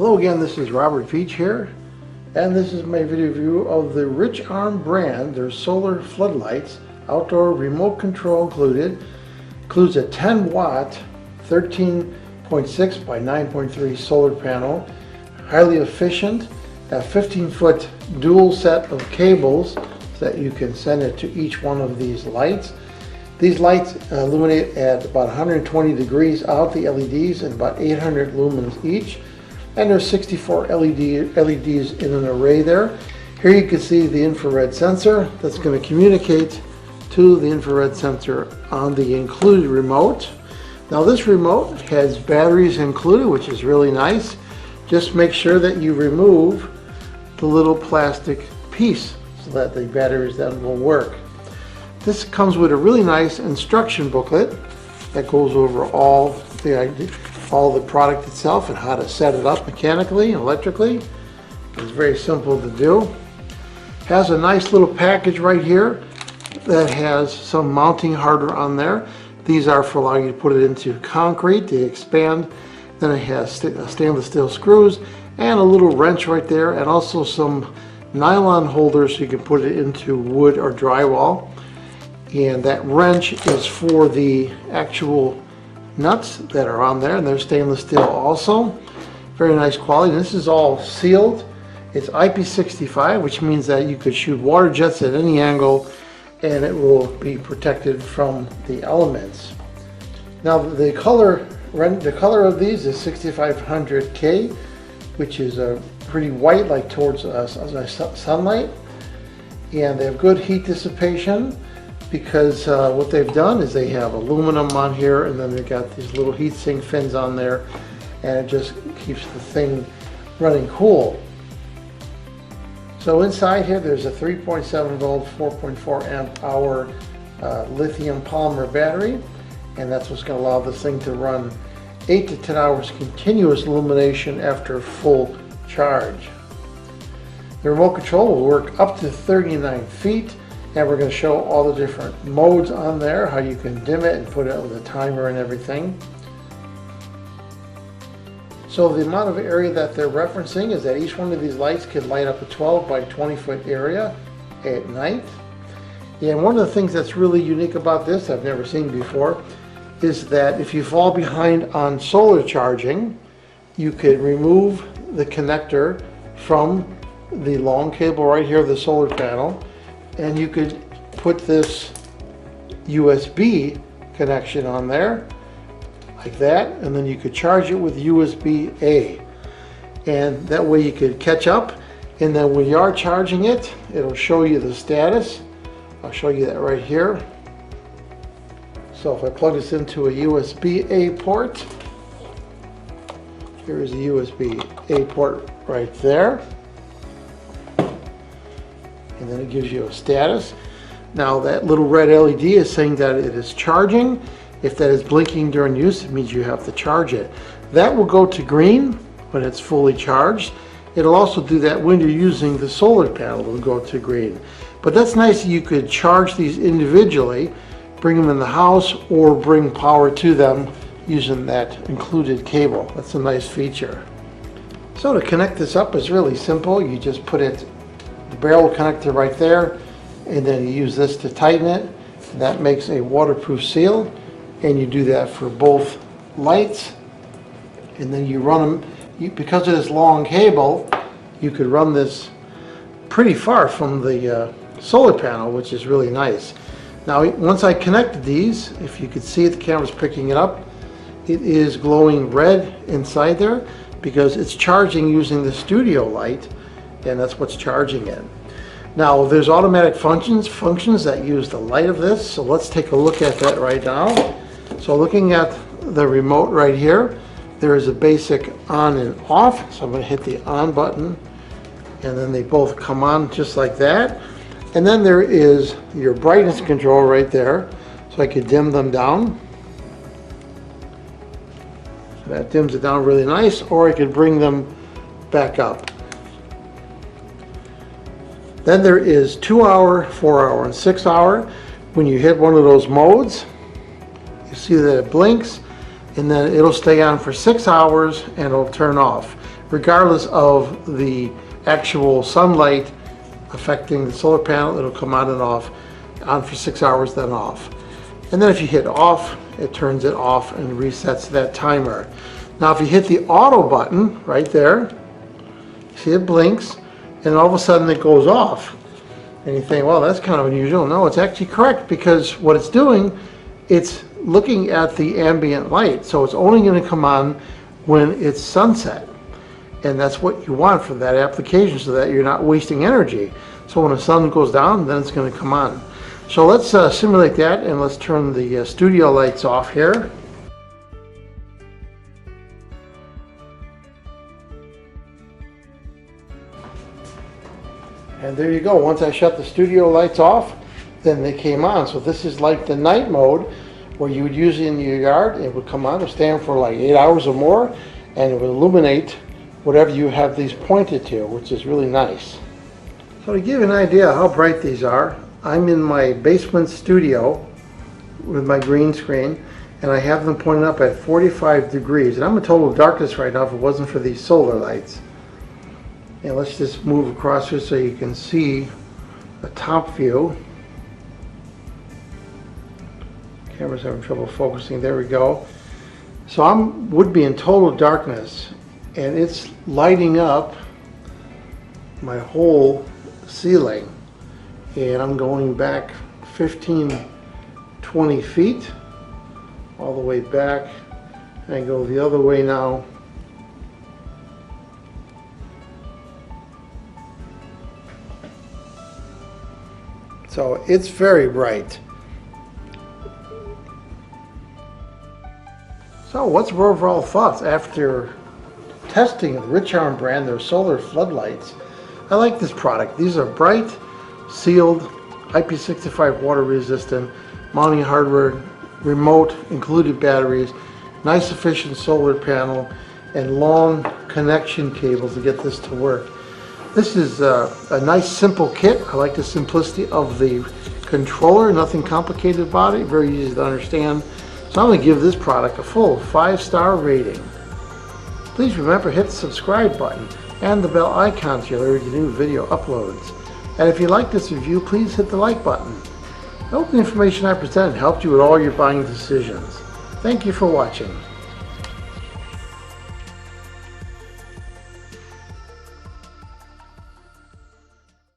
Hello again, this is Robert Veach here, and this is my video review of the Richarm brand. Their solar floodlights, outdoor remote control included. Includes a 10 watt 13.6 by 9.3 solar panel, highly efficient, a 15-foot dual set of cables so that you can send it to each one of these lights. These lights illuminate at about 120 degrees out, the LEDs, and about 800 lumens each. And there's 64 LEDs in an array there. Here you can see the infrared sensor that's going to communicate to the infrared sensor on the included remote. Now this remote has batteries included, which is really nice. Just make sure that you remove the little plastic piece so that the batteries then will work. This comes with a really nice instruction booklet that goes over all the product itself and how to set it up mechanically and electrically. It's very simple to do. Has a nice little package right here that has some mounting hardware on there. These are for allowing you to put it into concrete, they expand. Then it has stainless steel screws and a little wrench right there, and also some nylon holders so you can put it into wood or drywall. And that wrench is for the actual nuts that are on there, and they're stainless steel also. Very nice quality. This is all sealed. It's IP65, which means that you could shoot water jets at any angle and it will be protected from the elements. Now the color of these is 6500K, which is a pretty white, like towards sunlight, and they have good heat dissipation because what they've done is they have aluminum on here, and then they've got these little heat sink fins on there, and it just keeps the thing running cool. So inside here there's a 3.7 volt 4.4 amp hour lithium polymer battery, and that's what's going to allow this thing to run 8 to 10 hours continuous illumination after full charge. The remote control will work up to 39 feet, and we're going to show all the different modes on there, how you can dim it and put it with a timer and everything. So the amount of area that they're referencing is that each one of these lights can light up a 12 by 20 foot area at night. And one of the things that's really unique about this, I've never seen before, is that if you fall behind on solar charging, you could remove the connector from the long cable right here of the solar panel, and you could put this USB connection on there like that, and then you could charge it with USB-A, and that way you could catch up, and then when you are charging it, it'll show you the status. I'll show you that right here. So if I plug this into a USB-A port, here is a USB-A port right there, and then it gives you a status. Now that little red LED is saying that it is charging. If that is blinking during use, it means you have to charge it. That will go to green when it's fully charged. It'll also do that when you're using the solar panel, it'll go to green. But that's nice that you could charge these individually, bring them in the house, or bring power to them using that included cable. That's a nice feature. So to connect this up is really simple. You just put the barrel connector right there, and then you use this to tighten it. That makes a waterproof seal, and you do that for both lights. And then you run them, because of this long cable, you could run this pretty far from the solar panel, which is really nice. Now once I connected these, if you could see it, the camera's picking it up, it is glowing red inside there because it's charging using the studio light, and that's what's charging it. Now there's automatic functions that use the light of this, so let's take a look at that right now. So looking at the remote right here, there is a basic on and off, so I'm going to hit the on button, and then they both come on just like that. And then there is your brightness control right there, so I could dim them down. So that dims it down really nice, or I could bring them back up. Then there is 2 hour, 4 hour, and 6 hour. When you hit one of those modes, you see that it blinks, and then it'll stay on for 6 hours and it'll turn off. regardless of the actual sunlight affecting the solar panel. It'll come on and off, on for 6 hours, then off. And then if you hit off, it turns it off and resets that timer. Now if you hit the auto button right there, see it blinks, and all of a sudden it goes off. And you think, well, that's kind of unusual. No, it's actually correct, because what it's doing, it's looking at the ambient light. So it's only going to come on when it's sunset. And that's what you want for that application, so that you're not wasting energy. So when the sun goes down, then it's going to come on. So let's simulate that, and let's turn the studio lights off here. And there you go. Once I shut the studio lights off, then they came on. So this is like the night mode where you would use it in your yard. It would come on, it would stay on for like 8 hours or more, and it would illuminate whatever you have these pointed to, which is really nice. So to give you an idea how bright these are, I'm in my basement studio with my green screen, and I have them pointed up at 45 degrees. And I'm in total darkness right now if it wasn't for these solar lights. And let's just move across here so you can see the top view. Camera's having trouble focusing. There we go. So I would be in total darkness, and it's lighting up my whole ceiling. And I'm going back 15, 20 feet all the way back, and I go the other way now. So it's very bright. So what's your overall thoughts after testing the Richarm brand, their solar floodlights? I like this product. These are bright, sealed, IP65 water resistant, mounting hardware, remote included batteries, nice efficient solar panel, and long connection cables to get this to work. This is a nice simple kit. I like the simplicity of the controller, nothing complicated about it, very easy to understand. So I'm going to give this product a full 5-star rating. Please remember to hit the subscribe button and the bell icon to alert you new video uploads. And if you like this review, please hit the like button. I hope the information I presented helped you with all your buying decisions. Thank you for watching.